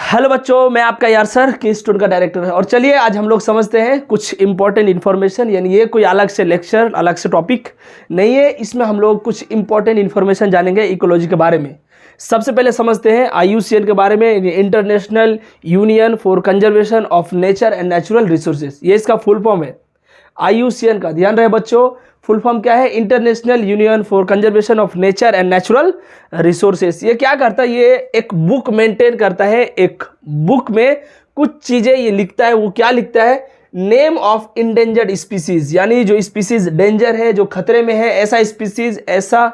Hello बच्चों, मैं आपका यार सर की स्टूडेंट का डायरेक्टर है। और चलिए आज हम लोग समझते हैं कुछ इंपॉर्टेंट इन्फॉर्मेशन। यानी ये कोई अलग से लेक्चर, अलग से टॉपिक नहीं है, इसमें हम लोग कुछ इंपॉर्टेंट इन्फॉर्मेशन जानेंगे इकोलॉजी के बारे में। सबसे पहले समझते हैं IUCN के बारे में, international union for conservation of nature and natural resources. ये इसका फुल फॉर्म है IUCN का। ध्यान रहे बच्चों, फुल फॉर्म क्या है? International union for conservation of nature and natural resources. ये क्या करता है? ये एक बुक मेंटेन करता है। एक बुक में कुछ चीजें ये लिखता है। वो क्या लिखता है? नेम ऑफ इंडेंजर्ड स्पीसीज, यानी जो स्पीसीज डेंजर है, जो खतरे में है, ऐसा स्पीसीज, ऐसा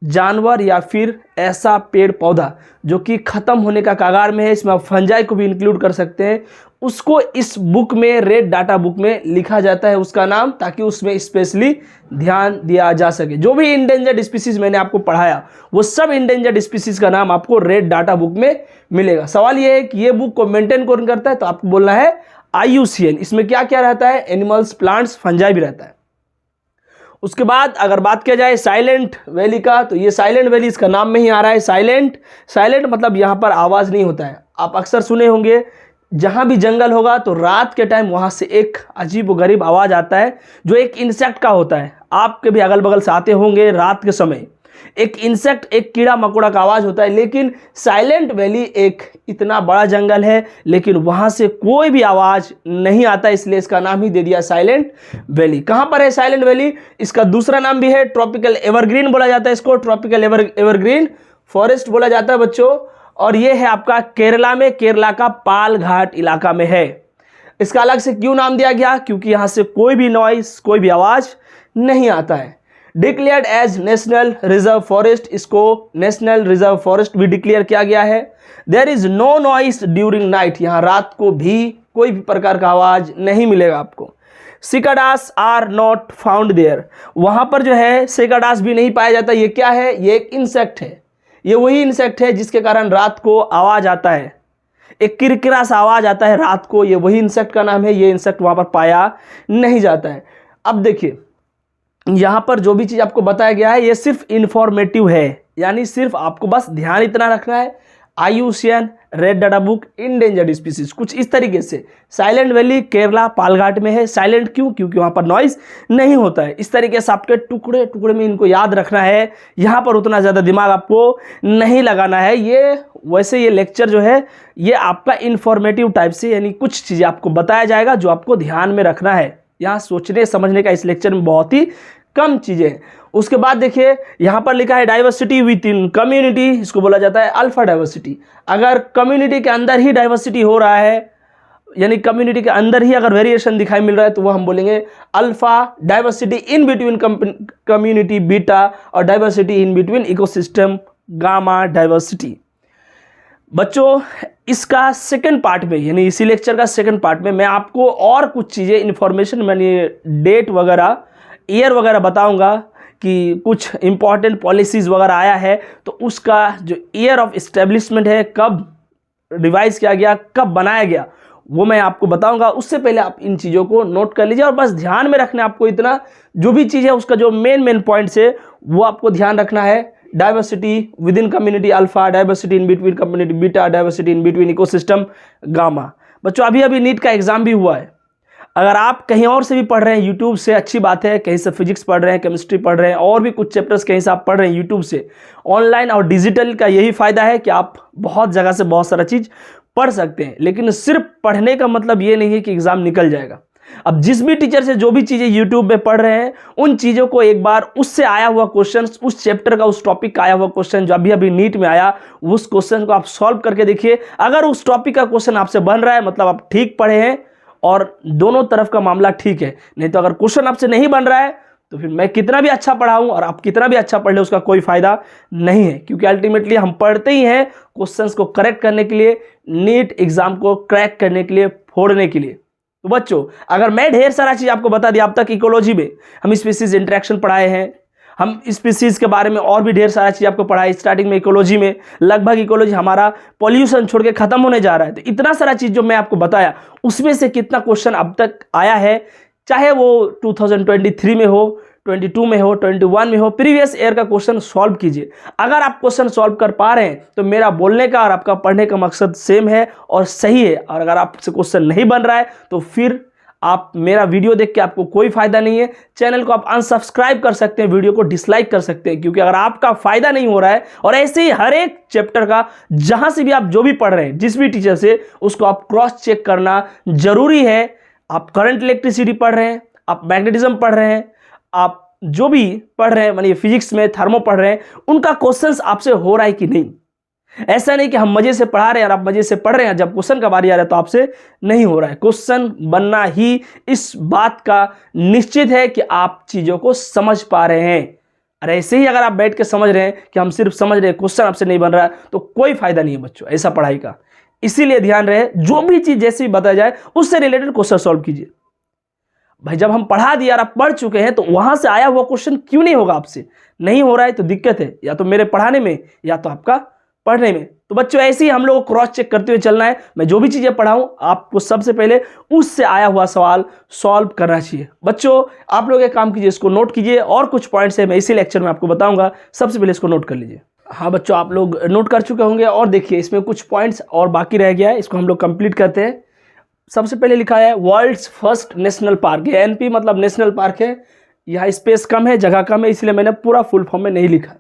जानवर या फिर ऐसा पेड़ पौधा जो कि खत्म होने का कगार में है। इसमें आप फंजाई को भी इंक्लूड कर सकते हैं। उसको इस बुक में, रेड डाटा बुक में लिखा जाता है उसका नाम, ताकि उसमें स्पेशली ध्यान दिया जा सके। जो भी इंडेंजर्ड स्पीसीज मैंने आपको पढ़ाया, वो सब इंडेंजर्ड स्पीसीज का नाम आपको रेड डाटा बुक में मिलेगा। सवाल ये है कि ये बुक को मेंटेन कौन करता है? तो आपको बोलना है IUCN। इसमें क्या क्या रहता है? एनिमल्स, प्लांट्स, फंजाई भी रहता है। उसके बाद अगर बात किया जाए साइलेंट वैली का, तो ये साइलेंट वैली इसका नाम में ही आ रहा है साइलेंट। साइलेंट मतलब यहाँ पर आवाज़ नहीं होता है। आप अक्सर सुने होंगे, जहाँ भी जंगल होगा तो रात के टाइम वहाँ से एक अजीब व गरीब आवाज़ आता है, जो एक इंसेक्ट का होता है। आपके भी अगल बगल से आते होंगे रात के समय। एक इंसेक्ट, एक कीड़ा मकोड़ा का आवाज़ होता है। लेकिन साइलेंट वैली एक इतना बड़ा जंगल है, लेकिन वहाँ से कोई भी आवाज़ नहीं आता, इसलिए इसका नाम ही दे दिया साइलेंट वैली। कहाँ पर है साइलेंट वैली? इसका दूसरा नाम भी है ट्रॉपिकल एवरग्रीन बोला जाता है इसको। ट्रॉपिकल एवरग्रीन फॉरेस्ट बोला जाता है बच्चों। और ये है आपका केरला में, केरला का पाल घाट इलाका में है। इसका अलग से क्यों नाम दिया गया? क्योंकि यहाँ से कोई भी नॉइस, कोई भी आवाज़ नहीं आता है। Declared as national reserve forest, इसको नेशनल रिजर्व फॉरेस्ट भी डिक्लेयर किया गया है। There is no noise during night, यहाँ रात को भी कोई भी प्रकार का आवाज़ नहीं मिलेगा आपको। सिकाडास आर नॉट फाउंड देयर, वहाँ पर जो है सिकाडास भी नहीं पाया जाता। ये क्या है? ये एक इंसेक्ट है। ये वही इंसेक्ट है जिसके कारण रात को आवाज़ आता है, एक किरकिरा सा आवाज़ आता है रात को। ये वही इंसेक्ट का नाम है। ये इंसेक्ट वहाँ पर पाया नहीं जाता है। अब देखिए, यहाँ पर जो भी चीज़ आपको बताया गया है, ये सिर्फ इंफॉर्मेटिव है। यानी सिर्फ आपको बस ध्यान इतना रखना है, IUCN red data book, endangered species, कुछ इस तरीके से। साइलेंट वैली केरला पालघाट में है। साइलेंट क्यों? क्योंकि वहाँ पर नॉइज नहीं होता है। इस तरीके से आपके टुकड़े टुकड़े में इनको याद रखना है। यहाँ पर उतना ज़्यादा दिमाग आपको नहीं लगाना है। ये वैसे ये लेक्चर जो है, ये आपका इंफॉर्मेटिव टाइप से, यानी कुछ चीज़ें आपको बताया जाएगा जो आपको ध्यान में रखना है। यहाँ सोचने समझने का इस लेक्चर में बहुत ही कम चीज़ें हैं। उसके बाद देखिए, यहाँ पर लिखा है डाइवर्सिटी विद इन कम्युनिटी, इसको बोला जाता है अल्फा डाइवर्सिटी। अगर कम्युनिटी के अंदर ही डाइवर्सिटी हो रहा है, यानी कम्युनिटी के अंदर ही अगर वेरिएशन दिखाई मिल रहा है, तो वो हम बोलेंगे alpha diversity. In between community beta, और diversity in between ecosystem gamma diversity. बच्चों, इसका सेकंड पार्ट में, यानी इसी लेक्चर का सेकंड पार्ट में मैं आपको और कुछ चीज़ें इन्फॉर्मेशन, मैंने डेट वगैरह, ईयर वगैरह बताऊंगा कि कुछ इंपॉर्टेंट पॉलिसीज़ वगैरह आया है, तो उसका जो ईयर ऑफ इस्टेब्लिशमेंट है, कब रिवाइज किया गया, कब बनाया गया, वो मैं आपको बताऊंगा। उससे पहले आप इन चीज़ों को नोट कर लीजिए। और बस ध्यान में रखना आपको इतना, जो भी चीज़ है उसका जो मेन पॉइंट्स है वो आपको ध्यान रखना है। Diversity with in community alpha, diversity in between community beta, diversity in between ecosystem gamma. बच्चों, अभी अभी नीट का एग्जाम भी हुआ है। अगर आप कहीं और से भी पढ़ रहे हैं यूट्यूब से, अच्छी बात है। कहीं से फिजिक्स पढ़ रहे हैं, केमिस्ट्री पढ़ रहे हैं, और भी कुछ चैप्टर्स कहीं से आप पढ़ रहे हैं यूट्यूब से, ऑनलाइन और डिजिटल का यही फ़ायदा है कि आप बहुत जगह से बहुत सारा चीज़ पढ़ सकते हैं। लेकिन सिर्फ पढ़ने का मतलब ये नहीं है कि एग्ज़ाम निकल जाएगा। अब जिस भी टीचर से जो भी चीज़ें यूट्यूब में पढ़ रहे हैं, उन चीज़ों को एक बार उससे आया हुआ क्वेश्चन, उस चैप्टर का, उस टॉपिक का आया हुआ क्वेश्चन जो अभी अभी नीट में आया, उस क्वेश्चन को आप सॉल्व करके देखिए। अगर उस टॉपिक का क्वेश्चन आपसे बन रहा है, मतलब आप ठीक पढ़े हैं और दोनों तरफ का मामला ठीक है। नहीं तो अगर क्वेश्चन आपसे नहीं बन रहा है, तो फिर मैं कितना भी अच्छा पढ़ाऊं और आप कितना भी अच्छा पढ़ ले, उसका कोई फायदा नहीं है। क्योंकि अल्टीमेटली हम पढ़ते ही हैं क्वेश्चंस को करेक्ट करने के लिए, नीट एग्जाम को क्रैक करने के लिए, फोड़ने के लिए। तो बच्चों, अगर मैं ढेर सारा चीज़ आपको बता दिया, अब तक इकोलॉजी में हम स्पीसीज इंटरेक्शन पढ़ाए हैं, हम स्पीसीज के बारे में और भी ढेर सारा चीज़ आपको पढ़ाई। स्टार्टिंग में इकोलॉजी में लगभग इकोलॉजी हमारा पॉल्यूशन छोड़ के खत्म होने जा रहा है। तो इतना सारा चीज़ जो मैं आपको बताया, उसमें से कितना क्वेश्चन अब तक आया है, चाहे वो 2023 में हो, 22 में हो, 21 में हो, प्रीवियस ईयर का क्वेश्चन सॉल्व कीजिए। अगर आप क्वेश्चन सॉल्व कर पा रहे हैं तो मेरा बोलने का और आपका पढ़ने का मकसद सेम है और सही है। और अगर आपसे क्वेश्चन नहीं बन रहा है तो फिर आप मेरा वीडियो देख के आपको कोई फायदा नहीं है। चैनल को आप अनसब्सक्राइब कर सकते हैं, वीडियो को डिसलाइक कर सकते हैं, क्योंकि अगर आपका फायदा नहीं हो रहा है और ऐसे ही हर एक चैप्टर का जहां से भी आप जो भी पढ़ रहे हैं जिस भी टीचर से, उसको आप क्रॉस चेक करना जरूरी है। आप करंट इलेक्ट्रिसिटी पढ़ रहे हैं, आप मैग्नेटिज्म पढ़ रहे हैं, आप जो भी पढ़ रहे हैं मानिए फिजिक्स में थर्मो पढ़ रहे हैं, उनका क्वेश्चंस आपसे हो रहा है कि नहीं। ऐसा नहीं कि हम मजे से पढ़ा रहे हैं और आप मजे से पढ़ रहे हैं, जब क्वेश्चन का बारी आ रहा है तो आपसे नहीं हो रहा है। क्वेश्चन बनना ही इस बात का निश्चित है कि आप चीजों को समझ पा रहे हैं। और ऐसे ही अगर आप बैठ के समझ रहे हैं कि हम सिर्फ समझ रहे हैं, क्वेश्चन आपसे नहीं बन रहा है, तो कोई फायदा नहीं है बच्चों ऐसा पढ़ाई का। इसीलिए ध्यान रहे, जो भी चीज जैसे भी बताया जाए उससे रिलेटेड क्वेश्चन सॉल्व कीजिए। भाई जब हम पढ़ा दिया और आप पढ़ चुके हैं तो वहां से आया हुआ क्वेश्चन क्यों नहीं होगा आपसे? नहीं हो रहा है तो दिक्कत है या तो मेरे पढ़ाने में या तो आपका पढ़ने में। तो बच्चों ऐसे ही हम लोग को क्रॉस चेक करते हुए चलना है। मैं जो भी चीजें पढ़ाऊं आपको सबसे पहले उससे आया हुआ सवाल सॉल्व करना चाहिए। बच्चों आप लोग एक काम कीजिए, इसको नोट कीजिए और कुछ पॉइंट्स है मैं इसी लेक्चर में आपको बताऊंगा। सबसे पहले इसको नोट कर लीजिए। हाँ बच्चों आप लोग नोट कर चुके होंगे और देखिए इसमें कुछ पॉइंट्स और बाकी रह गया है, इसको हम लोग कंप्लीट करते हैं। सबसे पहले लिखा है वर्ल्ड्स फर्स्ट नेशनल पार्क। ये एनपी मतलब नेशनल पार्क है, यहाँ स्पेस कम है, जगह कम है, इसलिए मैंने पूरा फुल फॉर्म में नहीं लिखा।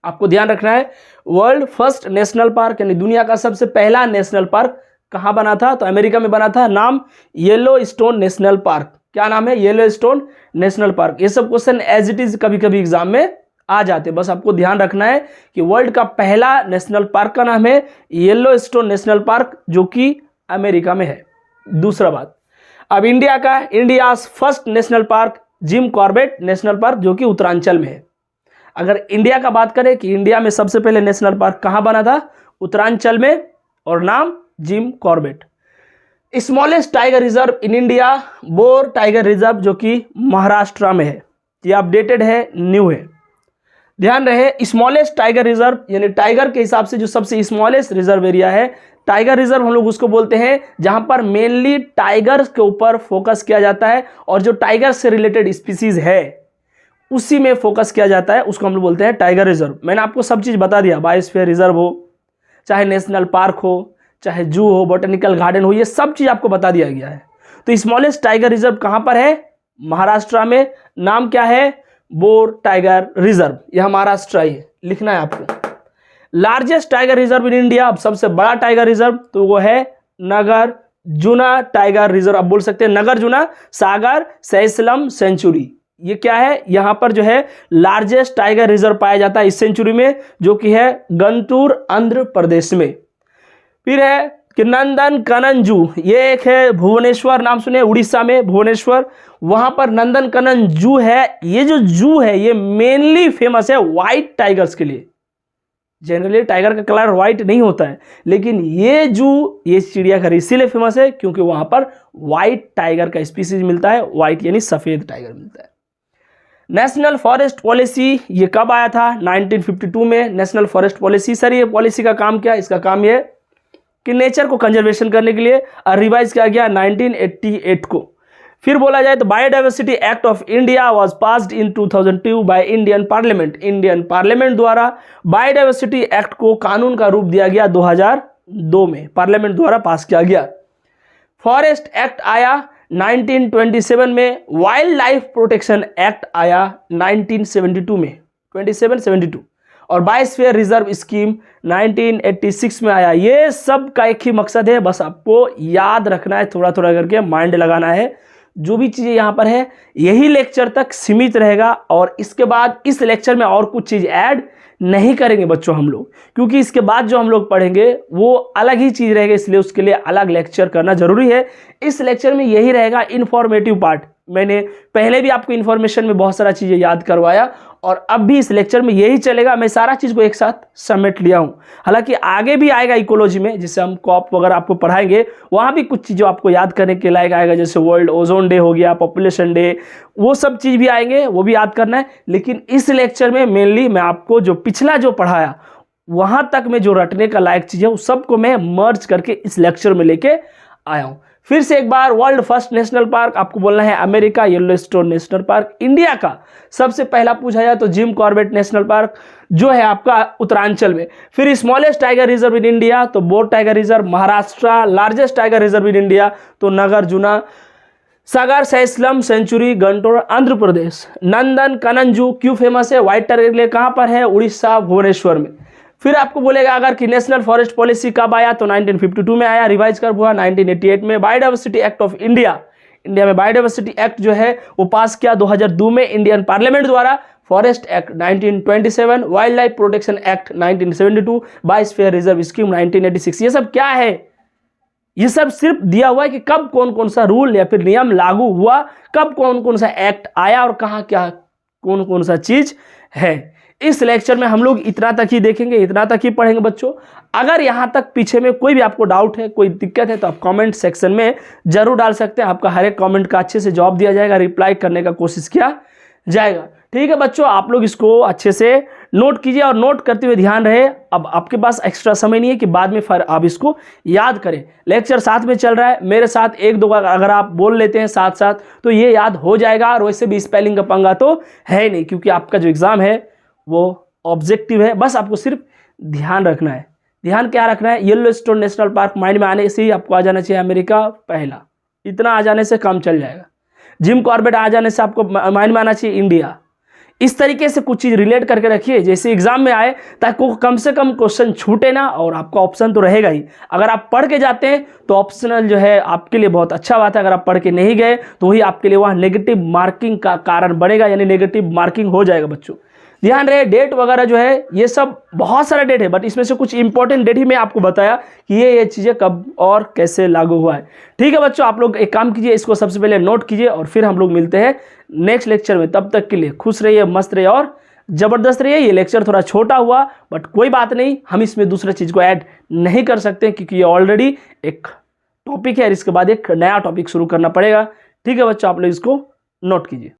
आपको ध्यान रखना है वर्ल्ड फर्स्ट नेशनल पार्क यानी दुनिया का सबसे पहला नेशनल पार्क कहाँ बना था? तो अमेरिका में बना था। नाम येलो स्टोन नेशनल पार्क। क्या नाम है? Yellow stone national park. ये सब क्वेश्चन एज इट इज कभी कभी एग्जाम में आ जाते हैं, बस आपको ध्यान रखना है कि वर्ल्ड का पहला नेशनल पार्क का नाम है येलो स्टोन नेशनल पार्क, जो कि अमेरिका में है। दूसरा बात, अब इंडिया का, India's first national park Jim Corbett national park, जो कि उत्तरांचल में है। अगर इंडिया का बात करें कि इंडिया में सबसे पहले नेशनल पार्क कहां बना था? उत्तरांचल में, और नाम Jim Corbett. Smallest tiger reserve in India bore tiger reserve, जो कि महाराष्ट्र में है। ये अपडेटेड है, न्यू है। ध्यान रहे स्मॉलेस्ट टाइगर रिजर्व यानी टाइगर के हिसाब से जो सबसे स्मॉलेस्ट रिजर्व एरिया है, टाइगर रिजर्व हम लोग उसको बोलते हैं जहां पर मेनली टाइगर के ऊपर फोकस किया जाता है और जो टाइगर से रिलेटेड स्पीसीज है उसी में फोकस किया जाता है, उसको हम लोग बोलते हैं टाइगर रिजर्व। मैंने आपको सब चीज बता दिया, बायोस्फीयर रिजर्व हो, चाहे नेशनल पार्क हो, चाहे जू हो, बोटेनिकल गार्डन हो, ये सब चीज आपको बता दिया गया है। तो स्मॉलेस्ट टाइगर रिजर्व कहां पर है? महाराष्ट्र में। नाम क्या है? Bore tiger reserve. यह महाराष्ट्र है, लिखना है आपको। Largest tiger reserve in India, अब सबसे बड़ा टाइगर रिजर्व तो वो है नागार्जुना टाइगर रिजर्व। आप बोल सकते हैं नागार्जुना सागर सैसलम सेंचुरी। ये क्या है? यहां पर जो है लार्जेस्ट टाइगर रिजर्व पाया जाता है इस सेंचुरी में, जो कि है गंटूर आंध्र प्रदेश में। फिर है कि नंदन कनन जू, ये एक है भुवनेश्वर, नाम सुने, उड़ीसा में भुवनेश्वर, वहां पर नंदन कनन जू है। ये जो जू है ये मेनली फेमस है व्हाइट टाइगर्स के लिए। जनरली टाइगर का कलर व्हाइट नहीं होता है, लेकिन ये जू, ये चिड़ियाघर इसीलिए फेमस है क्योंकि वहां पर व्हाइट टाइगर का स्पीसीज मिलता है। व्हाइट यानी सफेद टाइगर मिलता है। नेशनल फॉरेस्ट पॉलिसी ये कब आया था? 1952 में नेशनल फॉरेस्ट पॉलिसी। सर ये पॉलिसी का काम क्या है? इसका काम ये कि नेचर को कंजर्वेशन करने के लिए रिवाइज किया गया 1988 को। फिर बोला जाए तो biodiversity act of India was passed in 2002 by Indian parliament. Indian parliament द्वारा बायोडाइवर्सिटी एक्ट को कानून का रूप दिया गया 2002 में, पार्लियामेंट द्वारा पास किया गया। फॉरेस्ट एक्ट आया 1927 में। वाइल्ड लाइफ प्रोटेक्शन एक्ट आया 1972 में, 2772। और बायोस्फीयर रिजर्व स्कीम 1986 में आया। ये सब का एक ही मकसद है, बस आपको याद रखना है, थोड़ा थोड़ा करके माइंड लगाना है। जो भी चीज़ें यहाँ पर है यही लेक्चर तक सीमित रहेगा और इसके बाद इस लेक्चर में और कुछ चीज़ ऐड नहीं करेंगे बच्चों हम लोग, क्योंकि इसके बाद जो हम लोग पढ़ेंगे वो अलग ही चीज़ रहेगा, इसलिए उसके लिए अलग लेक्चर करना जरूरी है। इस लेक्चर में यही रहेगा इन्फॉर्मेटिव पार्ट। मैंने पहले भी आपको इन्फॉर्मेशन में बहुत सारा चीज़ें याद करवाया और अब भी इस लेक्चर में यही चलेगा। मैं सारा चीज़ को एक साथ समेट लिया हूँ। हालांकि आगे भी आएगा इकोलॉजी में, जिससे हम कॉप वगैरह आपको पढ़ाएंगे, वहाँ भी कुछ चीज़ों आपको याद करने के लायक आएगा, जैसे वर्ल्ड ओजोन डे हो गया, पॉपुलेशन डे, वो सब चीज़ भी आएंगे, वो भी याद करना है। लेकिन इस लेक्चर में मेनली मैं आपको जो पिछला जो पढ़ाया वहाँ तक में जो रटने का लायक चीज़ है उस सबको मैं मर्ज करके इस लेक्चर में लेके आया हूँ। फिर से एक बार, वर्ल्ड फर्स्ट नेशनल पार्क आपको बोलना है America Yellowstone national park. India का सबसे पहला पूछा जाए तो जिम कॉर्बेट नेशनल पार्क जो है आपका उत्तरांचल में। फिर smallest tiger reserve in India तो Bor tiger reserve Maharashtra. Largest tiger reserve in India तो नागार्जुना सागर सैसलम सेंचुरी गंटोर आंध्र प्रदेश। नंदन कनंजू क्यों फेमस है? व्हाइट टाइगर के लिए कहाँ पर है? उड़ीसा भुवनेश्वर में। फिर आपको बोलेगा अगर कि नेशनल फॉरेस्ट पॉलिसी कब आया तो 1952 में आया। रिवाइज कब हुआ? 1988 में। Biodiversity act of India, India में बायोडाइवर्सिटी एक्ट जो है वो पास किया 2002 में इंडियन पार्लियामेंट द्वारा। Forest act 1927, wild life protection act 1972, biosphere reserve scheme 1986। ये सब क्या है? ये सब सिर्फ दिया हुआ है कि कब कौन कौन सा रूल या फिर नियम लागू हुआ, कब कौन कौन सा एक्ट आया और कहाँ क्या कौन कौन सा चीज है। इस लेक्चर में हम लोग इतना तक ही देखेंगे, इतना तक ही पढ़ेंगे बच्चों। अगर यहाँ तक पीछे में कोई भी आपको डाउट है, कोई दिक्कत है तो आप कमेंट सेक्शन में जरूर डाल सकते हैं। आपका हर एक कमेंट का अच्छे से जवाब दिया जाएगा, रिप्लाई करने का कोशिश किया जाएगा। ठीक है बच्चों, आप लोग इसको अच्छे से नोट कीजिए और नोट करते हुए ध्यान रहे। अब आपके पास एक्स्ट्रा समय नहीं है कि बाद में फिर आप इसको याद करें। लेक्चर साथ में चल रहा है, मेरे साथ एक दो अगर आप बोल लेते हैं साथ साथ तो ये याद हो जाएगा। और वैसे भी स्पेलिंग का पंगा तो है नहीं, क्योंकि आपका जो एग्जाम है वो ऑब्जेक्टिव है। बस आपको सिर्फ ध्यान रखना है। ध्यान क्या रखना है? येलोस्टोन नेशनल पार्क माइंड में आने से ही आपको आ जाना चाहिए अमेरिका पहला, इतना आ जाने से काम चल जाएगा। जिम कॉर्बेट आ जाने से आपको माइंड में आना चाहिए इंडिया। इस तरीके से कुछ चीज़ रिलेट करके रखिए जैसे एग्जाम में आए, ताकि कम से कम क्वेश्चन छूटे ना। और आपका ऑप्शन तो रहेगा ही। अगर आप पढ़ के जाते हैं तो ऑप्शनल जो है आपके लिए बहुत अच्छा बात है। अगर आप पढ़ के नहीं गए तो वही आपके लिए वह नेगेटिव मार्किंग का कारण बनेगा, यानी नेगेटिव मार्किंग हो जाएगा बच्चों। ध्यान रहे, डेट वगैरह जो है ये सब बहुत सारा डेट है, बट इसमें से कुछ इंपॉर्टेंट डेट ही मैं आपको बताया कि ये चीज़ें कब और कैसे लागू हुआ है। ठीक है बच्चों, आप लोग एक काम कीजिए, इसको सबसे पहले नोट कीजिए और फिर हम लोग मिलते हैं नेक्स्ट लेक्चर में। तब तक के लिए खुश रहिए, मस्त रहिए और ज़बरदस्त रहिए। ये लेक्चर थोड़ा छोटा हुआ बट कोई बात नहीं, हम इसमें दूसरे चीज़ को ऐड नहीं कर सकते क्योंकि ये ऑलरेडी एक टॉपिक है और इसके बाद एक नया टॉपिक शुरू करना पड़ेगा। ठीक है बच्चों, आप लोग इसको नोट कीजिए।